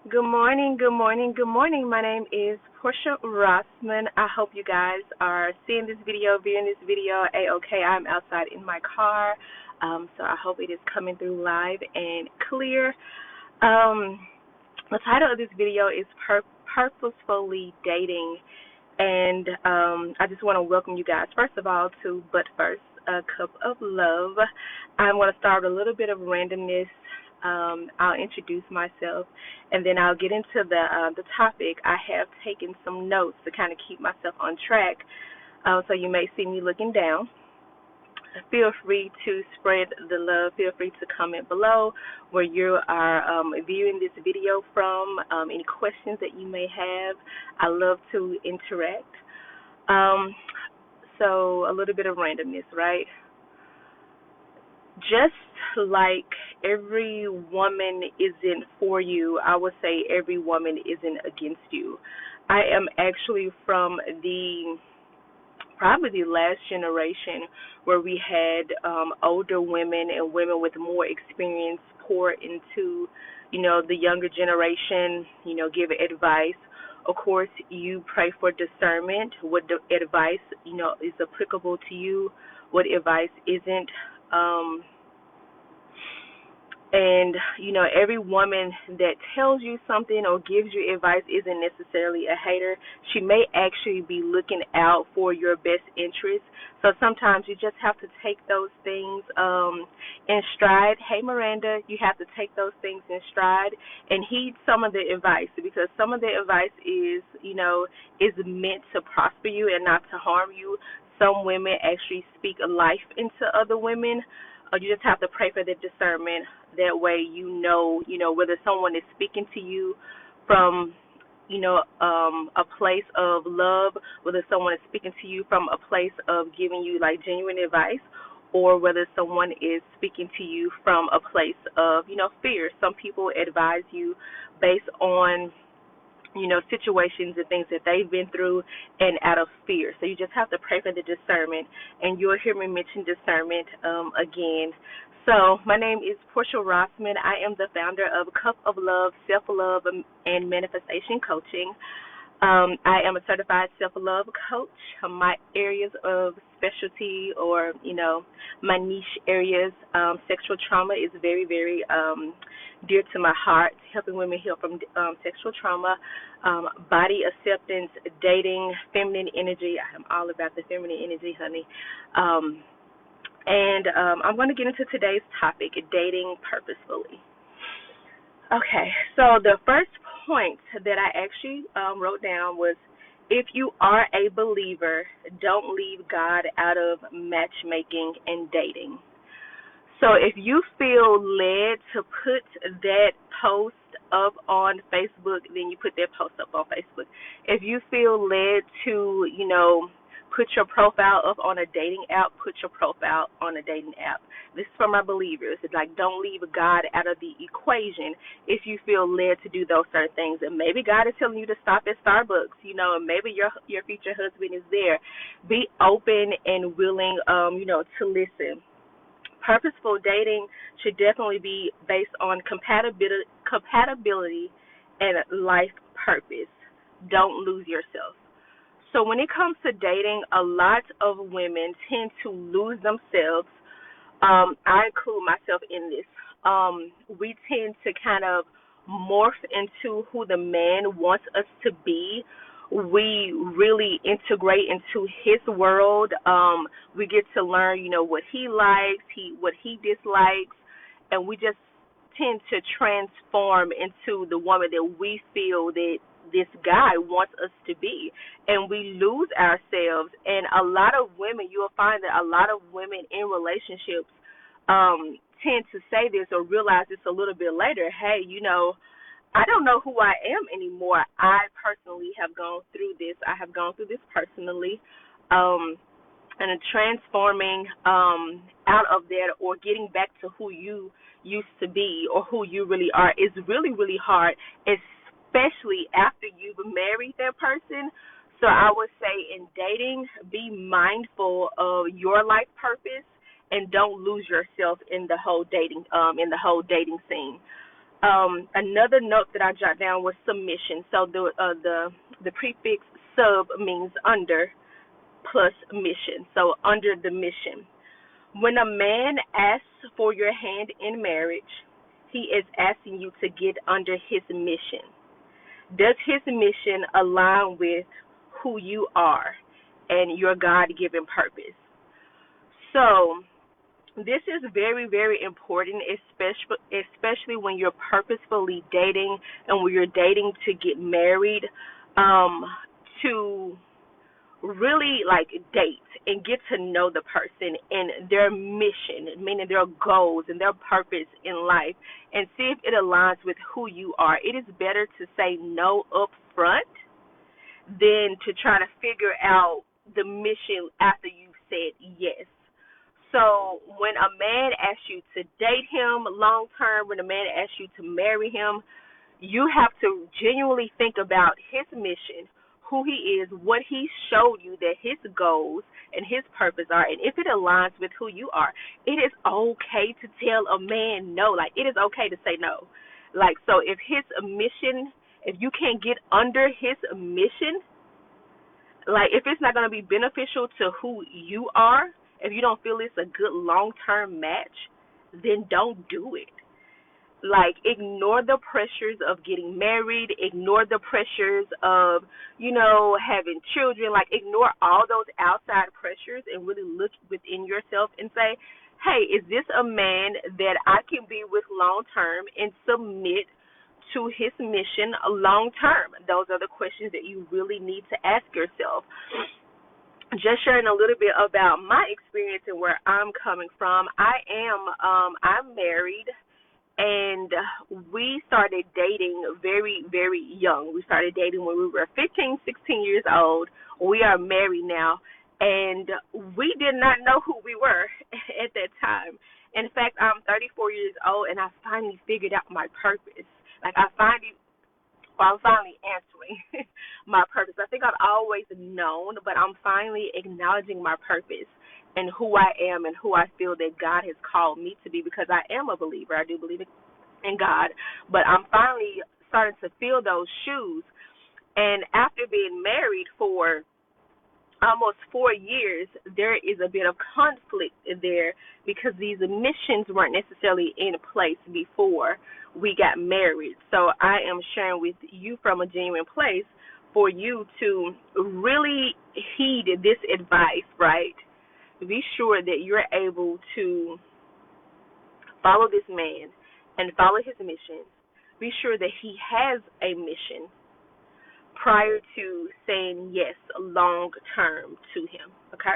Good morning, good morning, good morning. My name is Portia Rossman. I hope you guys are seeing this video, viewing this video A-OK. I'm outside in my car, so I hope it is coming through live and clear. The title of this video is Purposefully Dating, and I just want to welcome you guys, first of all, to But First, a Cup of Love. I'm going to start with a little bit of randomness. I'll introduce myself, and then I'll get into the topic. I have taken some notes to kind of keep myself on track, so you may see me looking down. Feel free to spread the love. Feel free to comment below where you are viewing this video from, any questions that you may have. I love to interact. So a little bit of randomness, right? Just like every woman isn't for you, I would say every woman isn't against you. I am actually from probably the last generation where we had older women and women with more experience pour into, the younger generation, give advice. Of course, you pray for discernment, what advice, is applicable to you, what advice isn't. And, every woman that tells you something or gives you advice isn't necessarily a hater. She may actually be looking out for your best interest. So sometimes you just have to take those things in stride. Hey, Miranda, you have to take those things in stride and heed some of the advice, because some of the advice is meant to prosper you and not to harm you. Some women actually speak life into other women. You just have to pray for the discernment. That way whether someone is speaking to you from, a place of love, whether someone is speaking to you from a place of giving you, genuine advice, or whether someone is speaking to you from a place of, fear. Some people advise you based on situations and things that they've been through and out of fear. So you just have to pray for the discernment, and you'll hear me mention discernment again. So my name is Portia Rossman. I am the founder of Cup of Love, Self-Love, and Manifestation Coaching. I am a certified self-love coach. My areas of specialty, or, my niche areas, sexual trauma is very, very dear to my heart, helping women heal from sexual trauma, body acceptance, dating, feminine energy. I'm all about the feminine energy, honey. And I'm going to get into today's topic, dating purposefully. Okay, so the first point that I actually wrote down was, if you are a believer, don't leave God out of matchmaking and dating. So if you feel led to put that post up on Facebook, then you put that post up on Facebook. If you feel led to, put your profile up on a dating app, put your profile on a dating app. This is for my believers. It's don't leave God out of the equation if you feel led to do those certain things. And maybe God is telling you to stop at Starbucks, and maybe your future husband is there. Be open and willing, to listen. Purposeful dating should definitely be based on compatibility and life purpose. Don't lose yourself. So when it comes to dating, a lot of women tend to lose themselves. I include myself in this. We tend to kind of morph into who the man wants us to be. We really integrate into his world. We get to learn, what he likes, what he dislikes, and we just tend to transform into the woman that we feel that this guy wants us to be, and we lose ourselves. And a lot of women, you will find that a lot of women in relationships tend to say this or realize this a little bit later. Hey, I don't know who I am anymore. I personally have gone through this. I have gone through this personally, and transforming out of that, or getting back to who you used to be or who you really are, is really, really hard, especially after you've married that person. So I would say in dating, be mindful of your life purpose and don't lose yourself in the whole dating scene. Another note that I jot down was submission. So the prefix sub means under plus mission. So under the mission. When a man asks for your hand in marriage, he is asking you to get under his mission. Does his mission align with who you are and your God-given purpose? So this is very, very important, especially when you're purposefully dating and when you're dating to get married, to really like date and get to know the person and their mission, meaning their goals and their purpose in life, and see if it aligns with who you are. It is better to say no up front than to try to figure out the mission after you've said yes. So when a man asks you to date him long term, when a man asks you to marry him, you have to genuinely think about his mission, who he is, what he showed you that his goals and his purpose are, and if it aligns with who you are. It is okay to tell a man no. Like, it is okay to say no. Like, so if his mission, if you can't get under his mission, like if it's not going to be beneficial to who you are, if you don't feel it's a good long-term match, then don't do it. Like, ignore the pressures of getting married, ignore the pressures of, having children. Like, ignore all those outside pressures and really look within yourself and say, hey, is this a man that I can be with long-term and submit to his mission long-term? Those are the questions that you really need to ask yourself. Just sharing a little bit about my experience and where I'm coming from. I'm married. And we started dating very, very young. We started dating when we were 15, 16 years old. We are married now. And we did not know who we were at that time. In fact, I'm 34 years old, and I finally figured out my purpose. Like, I'm finally answering my purpose. I think I've always known, but I'm finally acknowledging my purpose and who I am and who I feel that God has called me to be, because I am a believer. I do believe in God, but I'm finally starting to fill those shoes. And after being married for almost 4 years, there is a bit of conflict there because these missions weren't necessarily in place before we got married. So I am sharing with you from a genuine place for you to really heed this advice, right? Be sure that you're able to follow this man and follow his mission. Be sure that he has a mission prior to saying yes long term to him, okay?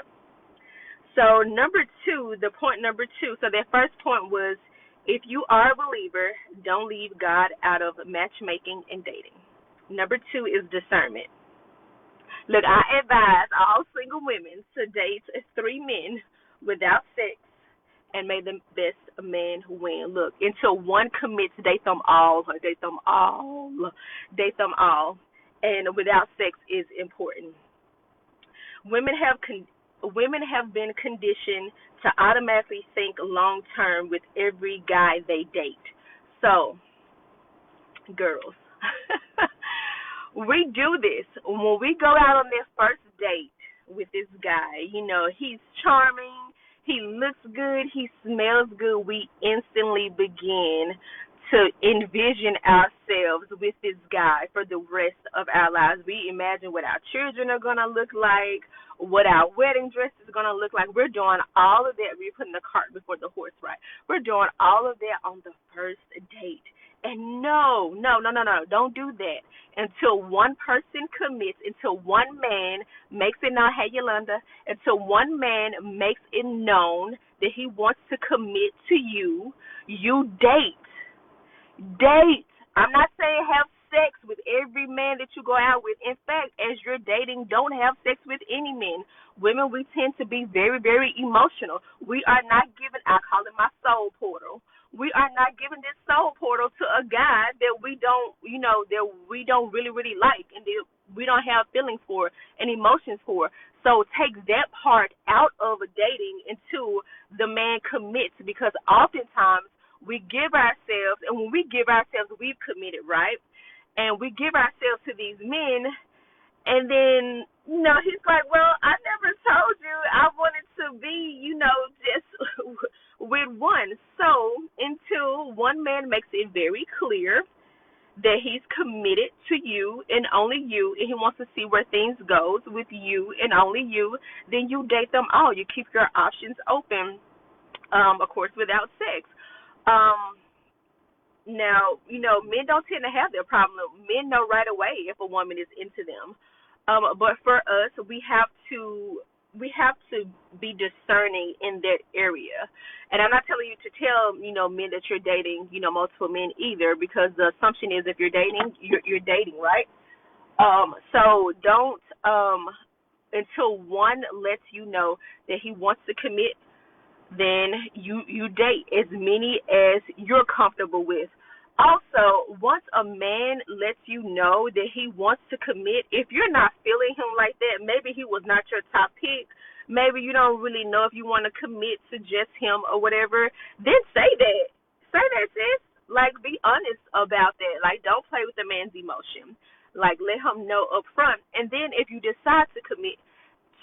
So point number two, so that first point was, if you are a believer, don't leave God out of matchmaking and dating. Number two is discernment. Look, I advise all single women to date 3 men without sex and may the best man win. Look, until one commits, date them all. And without sex is important. Women have been conditioned to automatically think long term with every guy they date. So, girls, we do this. When we go out on this first date with this guy, he's charming, he looks good, he smells good, we instantly begin to envision ourselves with this guy for the rest of our lives. We imagine what our children are going to look like, what our wedding dress is going to look like. We're doing all of that. We're putting the cart before the horse, right? We're doing all of that on the first date. And no, don't do that until one person commits, until one man makes it known, hey, Yolanda, until one man makes it known that he wants to commit to you. You date. I'm not saying have sex with every man that you go out with. In fact, as you're dating, don't have sex with any men. Women, we tend to be very, very emotional. We are not giving, I call it my soul portal. We are not giving this soul portal to a guy that we don't, that we don't really, really like and that we don't have feelings for and emotions for. So take that part out of dating until the man commits, because oftentimes we give ourselves, and when we give ourselves, we've committed, right? And we give ourselves to these men, and then, he's like, well, I never told you I wanted to be, just with one. So until one man makes it very clear that he's committed to you and only you, and he wants to see where things goes with you and only you, then you date them all. You keep your options open, of course, without sex. Now, men don't tend to have that problem. Men know right away if a woman is into them. But for us, we have to be discerning in that area. And I'm not telling you to tell, men that you're dating, multiple men either, because the assumption is if you're dating, you're dating, right? So don't, until one lets you know that he wants to commit, then you date as many as you're comfortable with. Also, once a man lets you know that he wants to commit, if you're not feeling him like that, maybe he was not your top pick, maybe you don't really know if you want to commit to just him or whatever, then say that. Say that, sis. Like, be honest about that. Like, don't play with the man's emotion. Like, let him know up front. And then if you decide to commit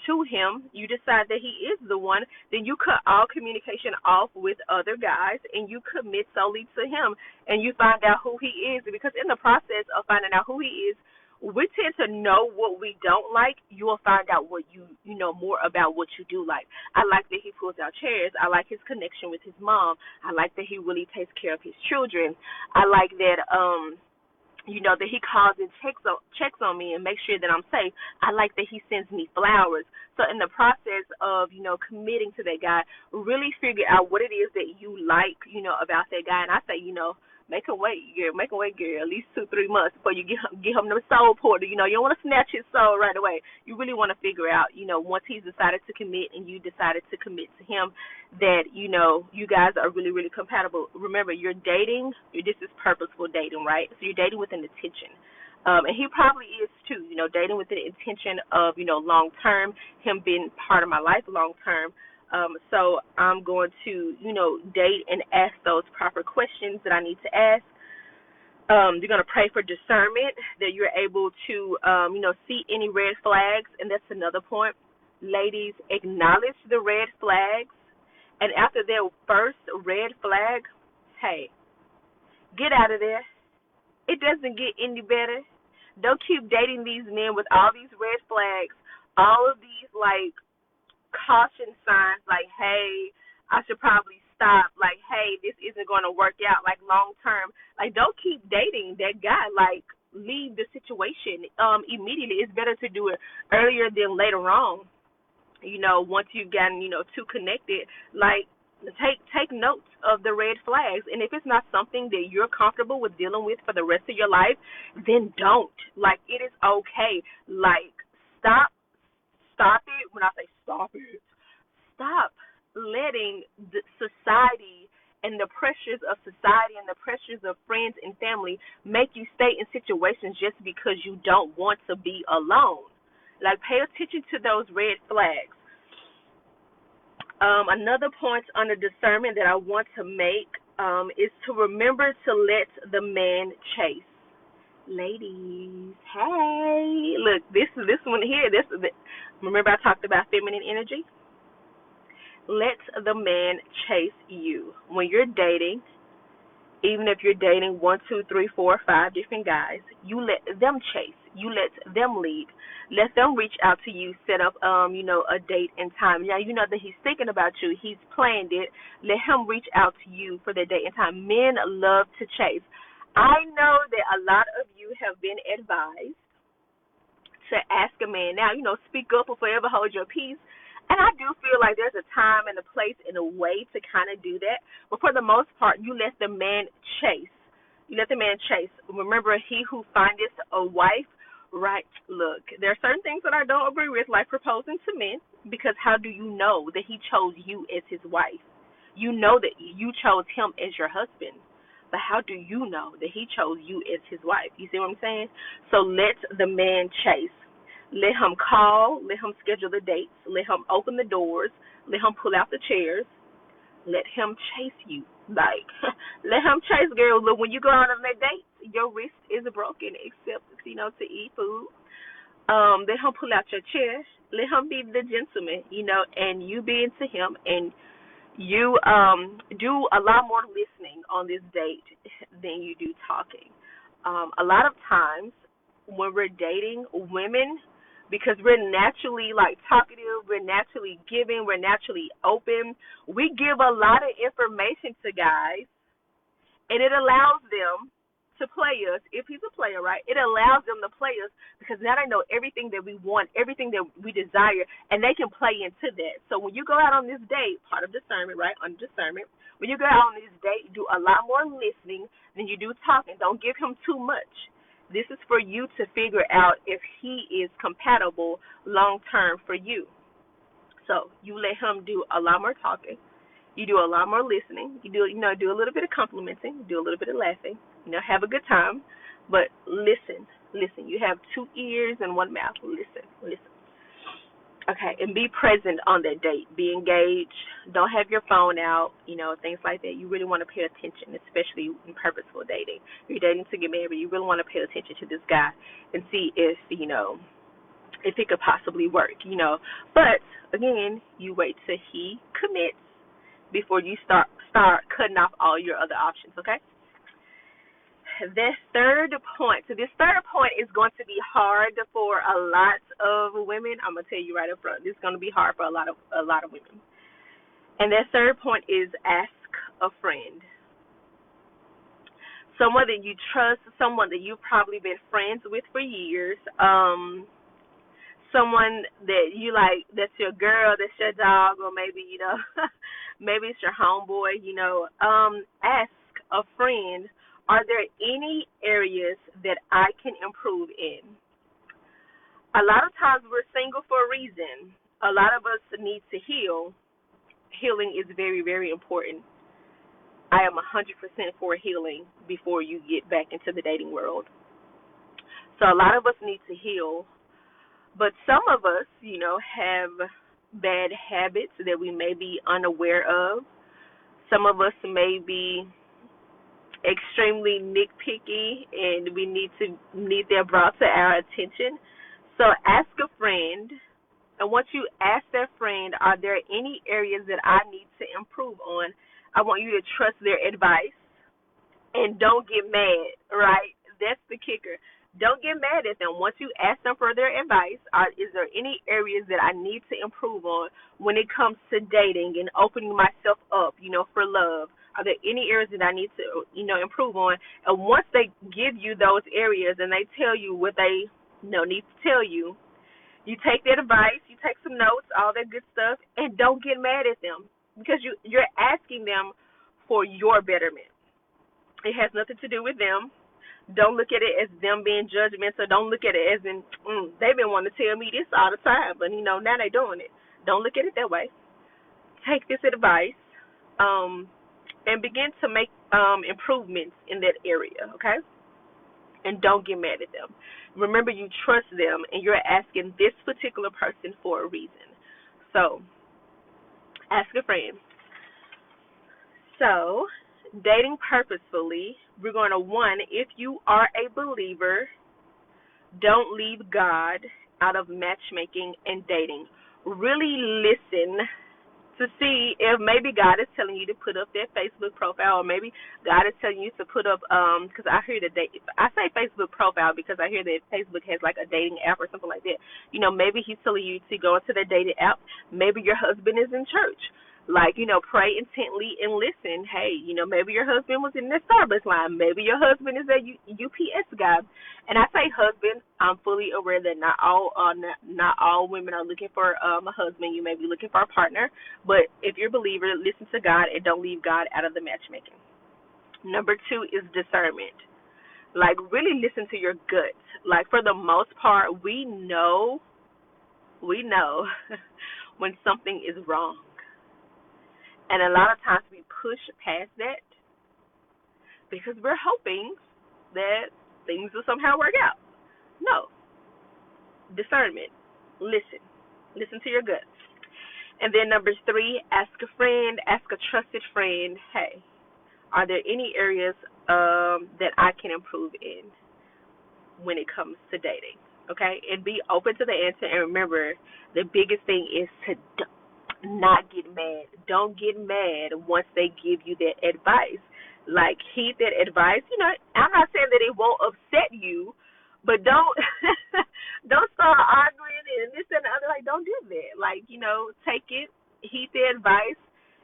to him, you decide that he is the one, then you cut all communication off with other guys and you commit solely to him, and you find out who he is. Because in the process of finding out who he is, we tend to know what we don't like. You will find out what you know more about what you do like. I like that he pulls out chairs. I like his connection with his mom. I like that he really takes care of his children. I like that that he calls and checks on me and makes sure that I'm safe. I like that he sends me flowers. So in the process of, committing to that guy, really figure out what it is that you like, about that guy. And I say, make him wait, girl. Make him wait, girl, at least 2-3 months before you get him the soul porter. You don't want to snatch his soul right away. You really want to figure out, once he's decided to commit and you decided to commit to him, that, you guys are really, really compatible. Remember, you're dating. This is purposeful dating, right? So you're dating with an intention. And he probably is too, dating with the intention of, long term, him being part of my life long term. So I'm going to, date and ask those proper questions that I need to ask. You're going to pray for discernment, that you're able to, see any red flags. And that's another point. Ladies, acknowledge the red flags. And after their first red flag, hey, get out of there. It doesn't get any better. Don't keep dating these men with all these red flags, all of these, caution signs, hey, I should probably stop, hey, this isn't going to work out, long term. Don't keep dating that guy, leave the situation immediately. It's better to do it earlier than later on, once you've gotten, too connected. Take notes of the red flags, and if it's not something that you're comfortable with dealing with for the rest of your life, then don't. It is okay. Stop it. When I say stop it, stop letting the society and the pressures of society and the pressures of friends and family make you stay in situations just because you don't want to be alone. Pay attention to those red flags. Another point under discernment that I want to make is to remember to let the man chase. Ladies, hey, look, this one here. Remember I talked about feminine energy? Let the man chase you. When you're dating, even if you're dating 1, 2, 3, 4, 5 different guys, you let them chase. You let them lead. Let them reach out to you, set up, a date and time. Now, you know that he's thinking about you. He's planned it. Let him reach out to you for the date and time. Men love to chase. I know that a lot of you have been advised to ask a man. Now, speak up or forever hold your peace. And I do feel like there's a time and a place and a way to kind of do that. But for the most part, you let the man chase. You let the man chase. Remember, he who findeth a wife, right? Look, there are certain things that I don't agree with, like proposing to men, because how do you know that he chose you as his wife? You know that you chose him as your husband. But how do you know that he chose you as his wife? You see what I'm saying? So let the man chase. Let him call. Let him schedule the dates. Let him open the doors. Let him pull out the chairs. Let him chase you. Like, let him chase girls. Look, when you go out on that date, your wrist is broken, except, to eat food. Let him pull out your chair. Let him be the gentleman, and you be into him, and you do a lot more listening on this date than you do talking. A lot of times when we're dating women, because we're naturally like talkative, we're naturally giving, we're naturally open, we give a lot of information to guys, and it allows them to play us. If he's a player, right, it allows them to play us because now they know everything that we want, everything that we desire, and they can play into that. So when you go out on this date, part of discernment, right, on discernment, when you go out on this date, do a lot more listening than you do talking. Don't give him too much. This is for you to figure out if he is compatible long term for you. So you let him do a lot more talking. You do a lot more listening. You do a little bit of complimenting. Do a little bit of laughing. Have a good time, but listen. You have 2 ears and 1 mouth. Listen. Okay, and be present on that date. Be engaged. Don't have your phone out. Things like that. You really want to pay attention, especially in purposeful dating. If you're dating to get married, you really want to pay attention to this guy and see if it could possibly work. But again, you wait till he commits before you start cutting off all your other options, okay? This third point. So this third point is going to be hard for a lot of women. I'm gonna tell you right up front. This is gonna be hard for a lot of women. And that third point is ask a friend. Someone that you trust, someone that you've probably been friends with for years, someone that you like, that's your girl, that's your dog, or maybe, maybe it's your homeboy, ask a friend, are there any areas that I can improve in? A lot of times we're single for a reason. A lot of us need to heal. Healing is very, very important. I am 100% for healing before you get back into the dating world. So a lot of us need to heal. But some of us, have bad habits that we may be unaware of. Some of us may be extremely nitpicky, and we need that brought to our attention. So ask a friend, and once you ask that friend, are there any areas that I need to improve on? I want you to trust their advice and don't get mad, right? That's the kicker. Don't get mad at them. Once you ask them for their advice, is there any areas that I need to improve on when it comes to dating and opening myself up, for love? Are there any areas that I need to, improve on? And once they give you those areas and they tell you what they, need to tell you, you take that advice, you take some notes, all that good stuff, and don't get mad at them because you're asking them for your betterment. It has nothing to do with them. Don't look at it as them being judgmental. Don't look at it as in, they've been wanting to tell me this all the time, but, now they're doing it. Don't look at it that way. Take this advice and begin to make improvements in that area, okay? And don't get mad at them. Remember, you trust them, and you're asking this particular person for a reason. So, ask a friend. So, dating purposefully, we're going to, 1, if you are a believer, don't leave God out of matchmaking and dating. Really listen to see if maybe God is telling you to put up that Facebook profile, or maybe God is telling you to put up, because I hear I say Facebook profile because I hear that Facebook has like a dating app or something like that. Maybe he's telling you to go into the dating app. Maybe your husband is in church. Like, pray intently and listen. Hey, maybe your husband was in the Starbucks line. Maybe your husband is a UPS guy. And I say husband, I'm fully aware that not all women are looking for a husband. You may be looking for a partner. But if you're a believer, listen to God and don't leave God out of the matchmaking. Number 2 is discernment. Like, really listen to your gut. Like, for the most part, we know when something is wrong. And a lot of times we push past that because we're hoping that things will somehow work out. No. Discernment. Listen. Listen to your guts. And then number 3, ask a friend, ask a trusted friend, hey, Are there any areas that I can improve in when it comes to dating? Okay, and be open to the answer. And remember, the biggest thing is to not get mad. Don't get mad once they give you that advice. Like, heed that advice. I'm not saying that it won't upset you, but don't don't start arguing and this and the other. Like, don't do that. Like, take it, heed the advice.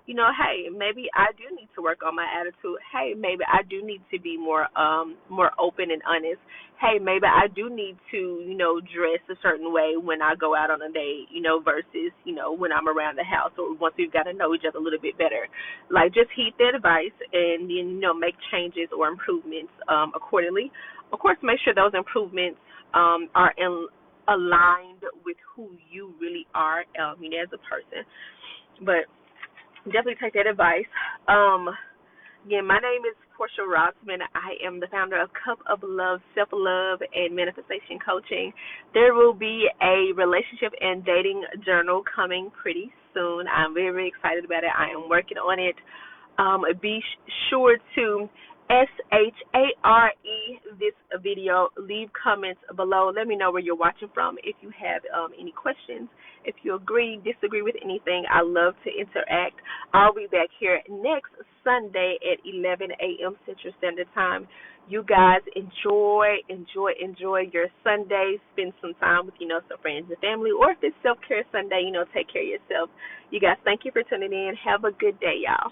Hey, maybe I do need to work on my attitude. Hey, maybe I do need to be more open and honest. Hey, maybe I do need to, dress a certain way when I go out on a date, versus, when I'm around the house, or once we've got to know each other a little bit better. Like, just heed that advice and then, make changes or improvements accordingly. Of course, make sure those improvements are aligned with who you really are, as a person. But definitely take that advice. Again, my name is Portia Rossman. I am the founder of Cup of Love, Self-Love, and Manifestation Coaching. There will be a relationship and dating journal coming pretty soon. I'm very, very excited about it. I am working on it. Be sure to SHARE this video. Leave comments below. Let me know where you're watching from. If you have any questions, if you agree, disagree with anything, I love to interact. I'll be back here next Sunday at 11 a.m. Central Standard Time. You guys enjoy your Sunday. Spend some time with, some friends and family. Or if it's self-care Sunday, take care of yourself. You guys, thank you for tuning in. Have a good day, y'all.